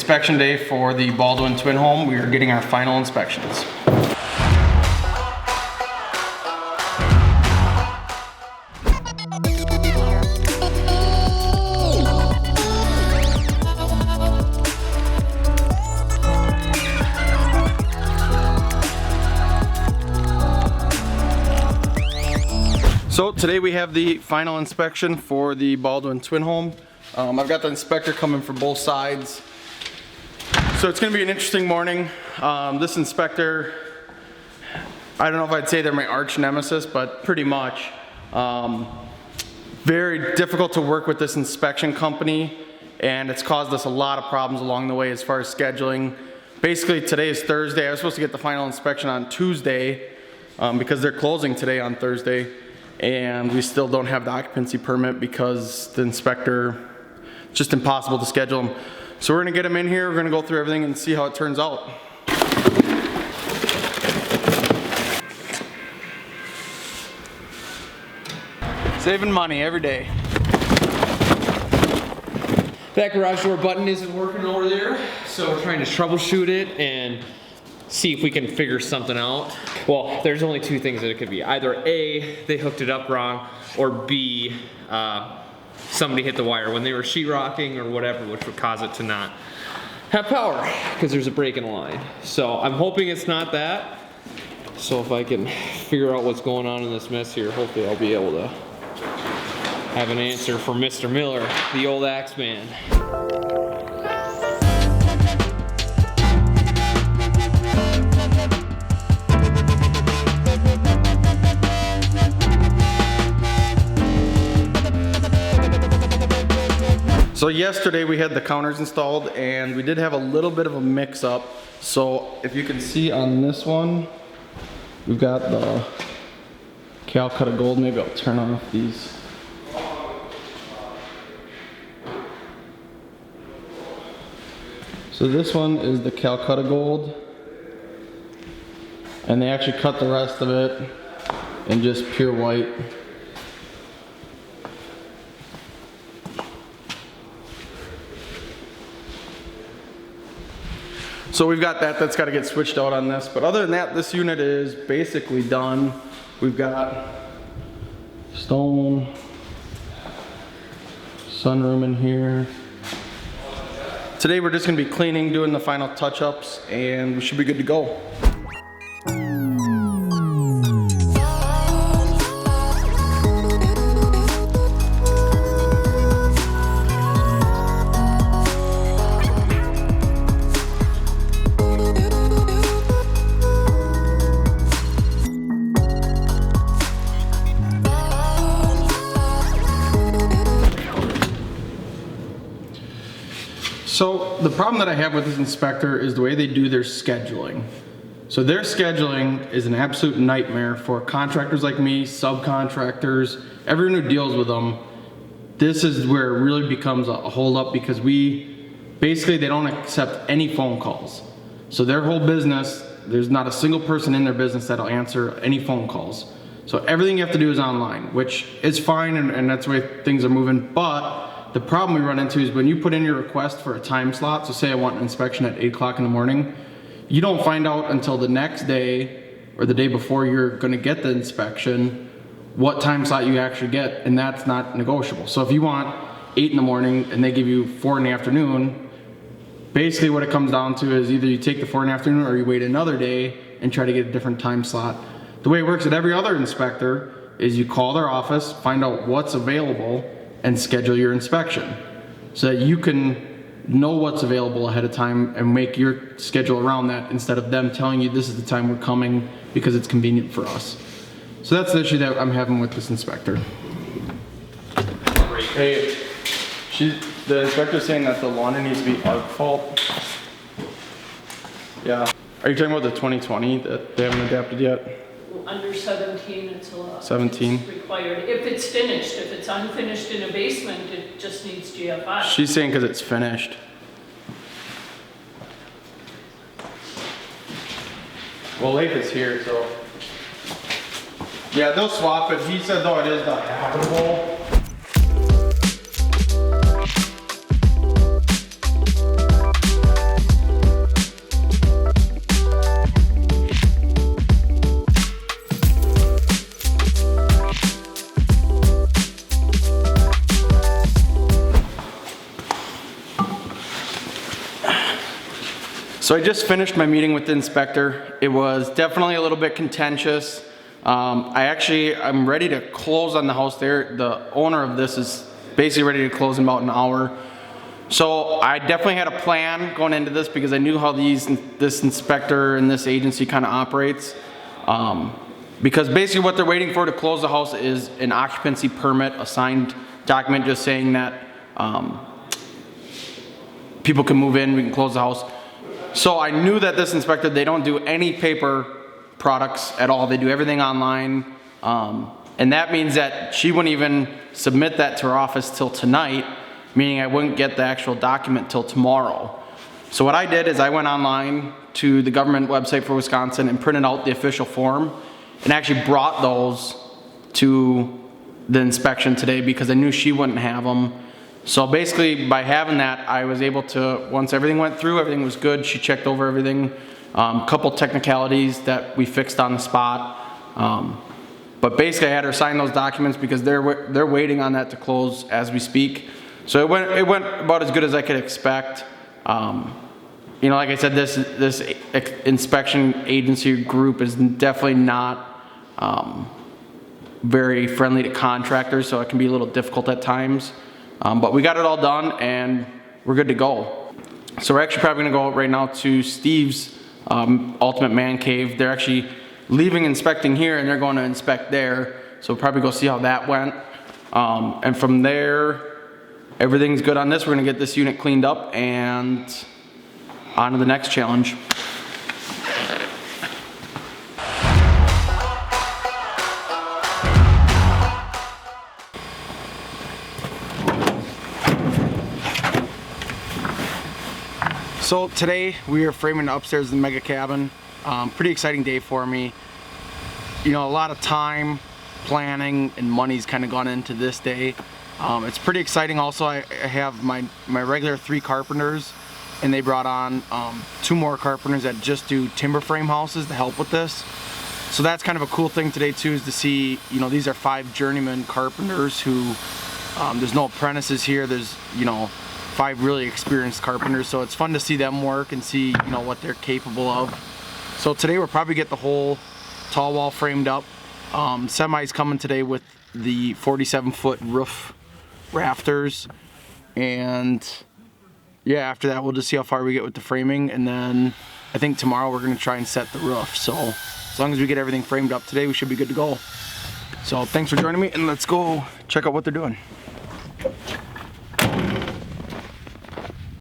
inspection day for the Baldwin twin home. We are getting our final inspections. So today we have the final inspection for the Baldwin twin home. I've got the inspector coming for both sides. So it's gonna be an interesting morning. This inspector, I don't know if I'd say they're my arch nemesis, but pretty much. Very difficult to work with this inspection company, and it's caused us a lot of problems along the way as far as scheduling. Basically today is Thursday. I was supposed to get the final inspection on Tuesday because they're closing today on Thursday. And we still don't have the occupancy permit because the inspector, it's just impossible to schedule him. So we're gonna get him in here, we're gonna go through everything and see how it turns out. Saving money every day. That garage door button isn't working over there, so we're trying to troubleshoot it and see if we can figure something out. Well, there's only two things that it could be. Either A, they hooked it up wrong, or B, somebody hit the wire when they were sheetrocking or whatever, which would cause it to not have power because there's a break in the line. So I'm hoping it's not that. So if I can figure out what's going on in this mess here, hopefully I'll be able to have an answer for Mr. Miller, the old axe man. So yesterday we had the counters installed and we did have a little bit of a mix up. So if you can see on this one, we've got the Calcutta Gold. Maybe I'll turn off these. So this one is the Calcutta Gold, and they actually cut the rest of it in just pure white. So we've got that's got to get switched out on this, but other than that, this unit is basically done. We've got stone, sunroom in here. Today we're just going to be cleaning, doing the final touch-ups, and we should be good to go. So the problem that I have with this inspector is the way they do their scheduling. So their scheduling is an absolute nightmare for contractors like me, subcontractors, everyone who deals with them. This is where it really becomes a holdup because basically they don't accept any phone calls. So their whole business, there's not a single person in their business that'll answer any phone calls. So everything you have to do is online, which is fine and that's the way things are moving, but the problem we run into is when you put in your request for a time slot, so say I want an inspection at 8 o'clock in the morning, you don't find out until the next day or the day before you're gonna get the inspection what time slot you actually get, and that's not negotiable. So if you want 8 in the morning and they give you 4 in the afternoon, basically what it comes down to is either you take the 4 in the afternoon or you wait another day and try to get a different time slot. The way it works at every other inspector is you call their office, find out what's available, and schedule your inspection so that you can know what's available ahead of time and make your schedule around that instead of them telling you this is the time we're coming because it's convenient for us. So that's the issue that I'm having with this inspector. Hey, the inspector's saying that the laundry needs to be our fault. Yeah. Are you talking about the 2020 that they haven't adapted yet? Under 17, it's allowed. 17? It's required. If it's finished, if it's unfinished in a basement, it just needs GFI. She's saying because it's finished. Well, Leif is here, so. Yeah, they'll swap it. He said though it is not habitable. So I just finished my meeting with the inspector. It was definitely a little bit contentious. I'm ready to close on the house there. The owner of this is basically ready to close in about an hour. So I definitely had a plan going into this because I knew how this inspector and this agency kind of operates. Because basically what they're waiting for to close the house is an occupancy permit, a signed document just saying that people can move in, we can close the house. So I knew that this inspector, they don't do any paper products at all. They do everything online. And that means that she wouldn't even submit that to her office till tonight, meaning I wouldn't get the actual document till tomorrow. So what I did is I went online to the government website for Wisconsin and printed out the official form and actually brought those to the inspection today because I knew she wouldn't have them. So basically by having that, I was able to, once everything went through, everything was good, she checked over everything. Couple technicalities that we fixed on the spot. But basically I had her sign those documents because they're waiting on that to close as we speak. So it went about as good as I could expect. You know, like I said, this inspection agency group is definitely not very friendly to contractors, so it can be a little difficult at times. But we got it all done and we're good to go. So we're actually probably gonna go right now to Steve's Ultimate Man Cave. They're actually leaving inspecting here and they're going to inspect there. So we'll probably go see how that went. And from there, everything's good on this. We're gonna get this unit cleaned up and on to the next challenge. So today we are framing upstairs in the mega cabin. Pretty exciting day for me. You know, a lot of time, planning, and money's kind of gone into this day. It's pretty exciting. Also, I have my regular 3 carpenters, and they brought on 2 more carpenters that just do timber frame houses to help with this. So that's kind of a cool thing today too, is to see, you know, these are 5 journeyman carpenters who, there's no apprentices here. There's, you know, 5 really experienced carpenters, so it's fun to see them work and see, you know, what they're capable of. So today we'll probably get the whole tall wall framed up. Semi's coming today with the 47-foot roof rafters, and yeah, after that we'll just see how far we get with the framing, and then I think tomorrow we're going to try and set the roof. So as long as we get everything framed up today, we should be good to go. So thanks for joining me, and let's go check out what they're doing.